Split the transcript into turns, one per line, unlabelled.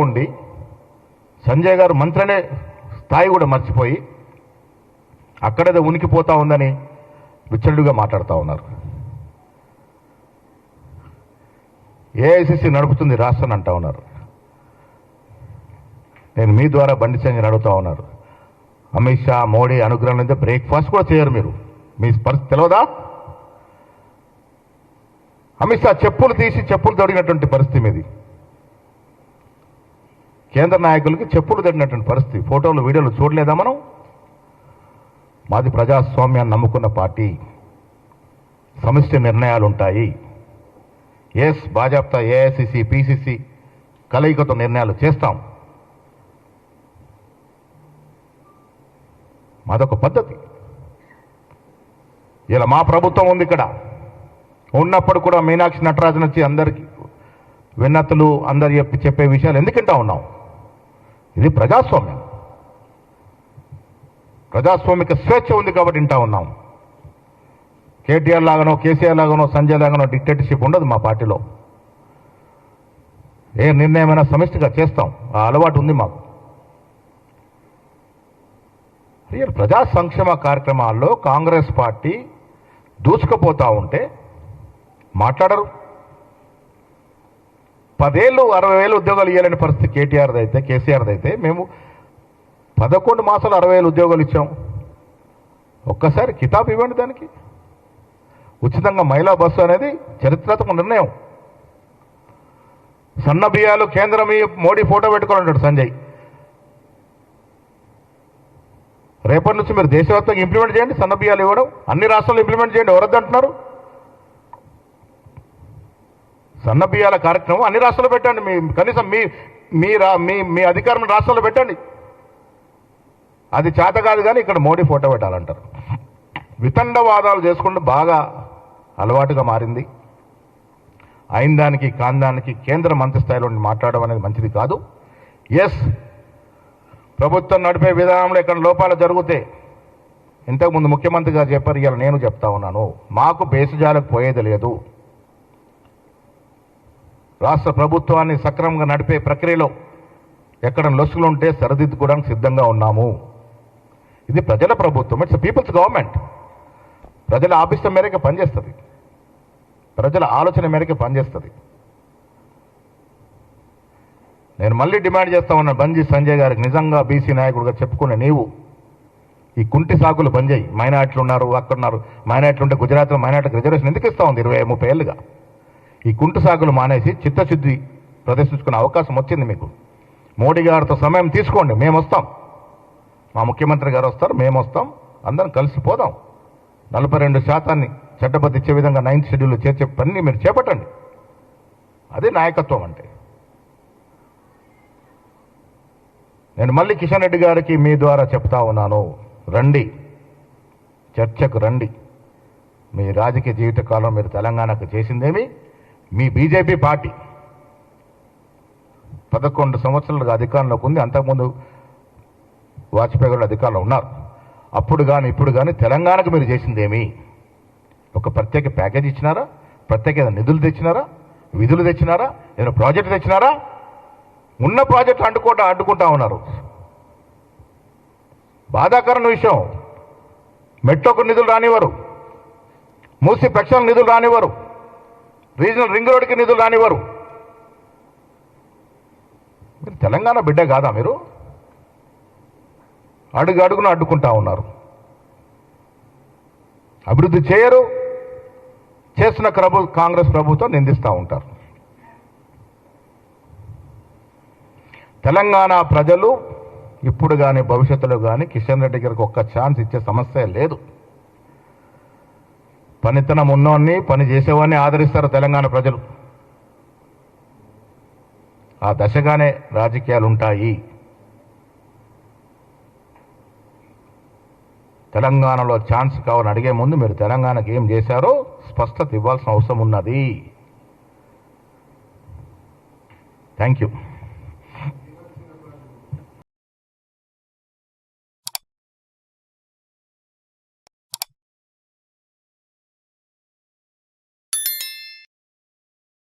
ఉండి సంజయ్ గారు మంత్రి అనే స్థాయి కూడా మర్చిపోయి అక్కడేదో ఉనికిపోతా ఉందని విచ్చలుడిగా మాట్లాడుతూ ఉన్నారు. ఏఐసిసి నడుపుతుంది రాష్ట్రాన్ని అంటా ఉన్నారు. నేను మీ ద్వారా బండి సంజయ్ అడుగుతా ఉన్నారు, అమిత్ షా మోడీ అనుగ్రహం అయితే బ్రేక్ఫాస్ట్ కూడా చేయరు మీరు. మీ పరిస్థితి తెలియదా? అమిత్ షా చెప్పులు తీసి చెప్పులు తొడిగినటువంటి పరిస్థితి మీది. కేంద్ర నాయకులకి చెప్పులు తడినటువంటి పరిస్థితి. ఫోటోలు వీడియోలు చూడలేదా మనం? మాది ప్రజాస్వామ్యాన్ని నమ్ముకున్న పార్టీ. సమిష్టి నిర్ణయాలు ఉంటాయి. ఎస్, భాజపా ఏఐసిసి పిసిసి కలయికతో నిర్ణయాలు చేస్తాం. మాదొక పద్ధతి. ఇలా మా ప్రభుత్వం ఉంది ఇక్కడ. ఉన్నప్పుడు కూడా మీనాక్షి నటరాజన్ వచ్చి అందరికీ విన్నతులు అందరు చెప్పే విషయాలు ఎందుకంటా ఉన్నాం? ఇది ప్రజాస్వామ్యం. ప్రజాస్వామిక స్వేచ్ఛ ఉంది కాబట్టి వింటా ఉన్నాం. కేటీఆర్ లాగానో కేసీఆర్ లాగానో సంజయ్ లాగానో డిక్టేటర్షిప్ ఉండదు మా పార్టీలో. ఏ నిర్ణయమైనా సమిష్టిగా చేస్తాం. ఆ అలవాటు ఉంది మాకు. ప్రజా సంక్షేమ కార్యక్రమాల్లో కాంగ్రెస్ పార్టీ దూసుకుపోతూ ఉంటే మాట్లాడరు. 10 ఏళ్ళు 60,000 ఉద్యోగాలు ఇవ్వాలని పరిస్థితి కేటీఆర్ది అయితే కేసీఆర్ది అయితే మేము 11 మాసాలు 60,000 ఉద్యోగాలు ఇచ్చాం. ఒక్కసారి కితాబ్ ఇవ్వండి దానికి. ఉచితంగా మహిళా బస్సు అనేది చరిత్రాత్మక నిర్ణయం. సన్న బియ్యాలు కేంద్రం మోడీ ఫోటో పెట్టుకోవాలంటాడు సంజయ్. రేపటి నుంచి మీరు దేశవ్యాప్తంగా ఇంప్లిమెంట్ చేయండి. సన్న బియ్యాలు ఇవ్వడం అన్ని రాష్ట్రాల్లో ఇంప్లిమెంట్ చేయండి. ఎవరొద్దంటున్నారు? సన్న బియ్యాల కార్యక్రమం అన్ని రాష్ట్రాల్లో పెట్టండి. కనీసం మీ అధికారం రాష్ట్రాల్లో పెట్టండి. అది చేత కాదు కానీ ఇక్కడ మోడీ ఫోటో పెట్టాలంటారు. వితండవాదాలు చేసుకుంటూ బాగా అలవాటుగా మారింది. అయిన దానికి కాందానికి కేంద్ర మంత్రి స్థాయిలో మాట్లాడడం అనేది మంచిది కాదు. ఎస్, ప్రభుత్వం నడిపే విధానంలో ఇక్కడ లోపాలు జరిగితే ఇంతకుముందు ముఖ్యమంత్రి గారు చెప్పారు, ఇవాళ నేను చెప్తా ఉన్నాను, మాకు బేసిజాలకు పోయేది లేదు. రాష్ట్ర ప్రభుత్వాన్ని సక్రమంగా నడిపే ప్రక్రియలో ఎక్కడ లొసుగులు ఉంటే సరిదిద్దుకోవడానికి సిద్ధంగా ఉన్నాము. ఇది ప్రజల ప్రభుత్వం. It's people's government. ప్రజల ఆఫీసం మేరకు పనిచేస్తుంది. ప్రజల ఆలోచన మేరకు పనిచేస్తుంది. నేను మళ్ళీ డిమాండ్ చేస్తా ఉన్నాను బండి సంజయ్ గారికి, నిజంగా బీసీ నాయకుడిగా చెప్పుకునే నీవు ఈ కుంటి సాకులు బంద్ చేయి. మైనార్టీలు ఉన్నారు, అక్కడున్నారు. మైనార్టీలు ఉంటే గుజరాత్లో మైనార్టీకి రిజర్వేషన్ ఎందుకు ఇస్తా ఉంది 20-30 ఏళ్ళుగా? ఈ కుంటి సాకులు మానేసి చిత్తశుద్ధి ప్రదర్శించుకునే అవకాశం వచ్చింది మీకు. మోడీ గారితో సమయం తీసుకోండి. మేము వస్తాం, మా ముఖ్యమంత్రి గారు వస్తారు, మేము వస్తాం, అందరం కలిసిపోదాం. 42% చట్టబద్ధ ఇచ్చే విధంగా 9th షెడ్యూల్లో చేర్చే పని మీరు చేపట్టండి. అదే నాయకత్వం అంటే. నేను మళ్ళీ కిషన్ రెడ్డి గారికి మీ ద్వారా చెప్తా ఉన్నాను, రండి, చర్చకు రండి. మీ రాజకీయ జీవితకాలం మీరు తెలంగాణకు చేసిందేమి? మీ బీజేపీ పార్టీ 11 సంవత్సరాలుగా అధికారంలోకి ఉంది. అంతకుముందు వాజ్పేయి గారు అధికారంలో ఉన్నారు. అప్పుడు కానీ ఇప్పుడు కానీ తెలంగాణకు మీరు చేసిందేమి? ఒక ప్రత్యేక ప్యాకేజ్ ఇచ్చినారా? ప్రత్యేక నిధులు తెచ్చినారా? విధులు తెచ్చినారా? ఏదైనా ప్రాజెక్టు తెచ్చినారా? ఉన్న ప్రాజెక్టు అడ్డుకుంటా ఉన్నారు. బాధాకరమైన విషయం, మెట్రోకు నిధులు రానివ్వరు, మూసి ప్రక్షాళన నిధులు రానివ్వరు, రీజనల్ రింగ్ రోడ్కి నిధులు రానివ్వరు. మీరు తెలంగాణ బిడ్డ కాదా? మీరు అడుగున అడ్డుకుంటా ఉన్నారు. అభివృద్ధి చేయరు, చేస్తున్న కాంగ్రెస్ ప్రభుత్వం నిందిస్తూ ఉంటారు. తెలంగాణ ప్రజలు ఇప్పుడు కానీ భవిష్యత్తులో కానీ కిషన్ రెడ్డి గారికి ఒక్క ఛాన్స్ ఇచ్చే సమస్య లేదు. పనితనం ఉన్నవాడిని, పని చేసేవాడిని ఆదరిస్తారు తెలంగాణ ప్రజలు. ఆ దశగానే రాజకీయాలు ఉంటాయి. తెలంగాణలో ఛాన్స్ కావాలని అడిగే ముందు మీరు తెలంగాణకు ఏం చేశారో స్పష్టత ఇవ్వాల్సిన అవసరం ఉన్నది. Thank you.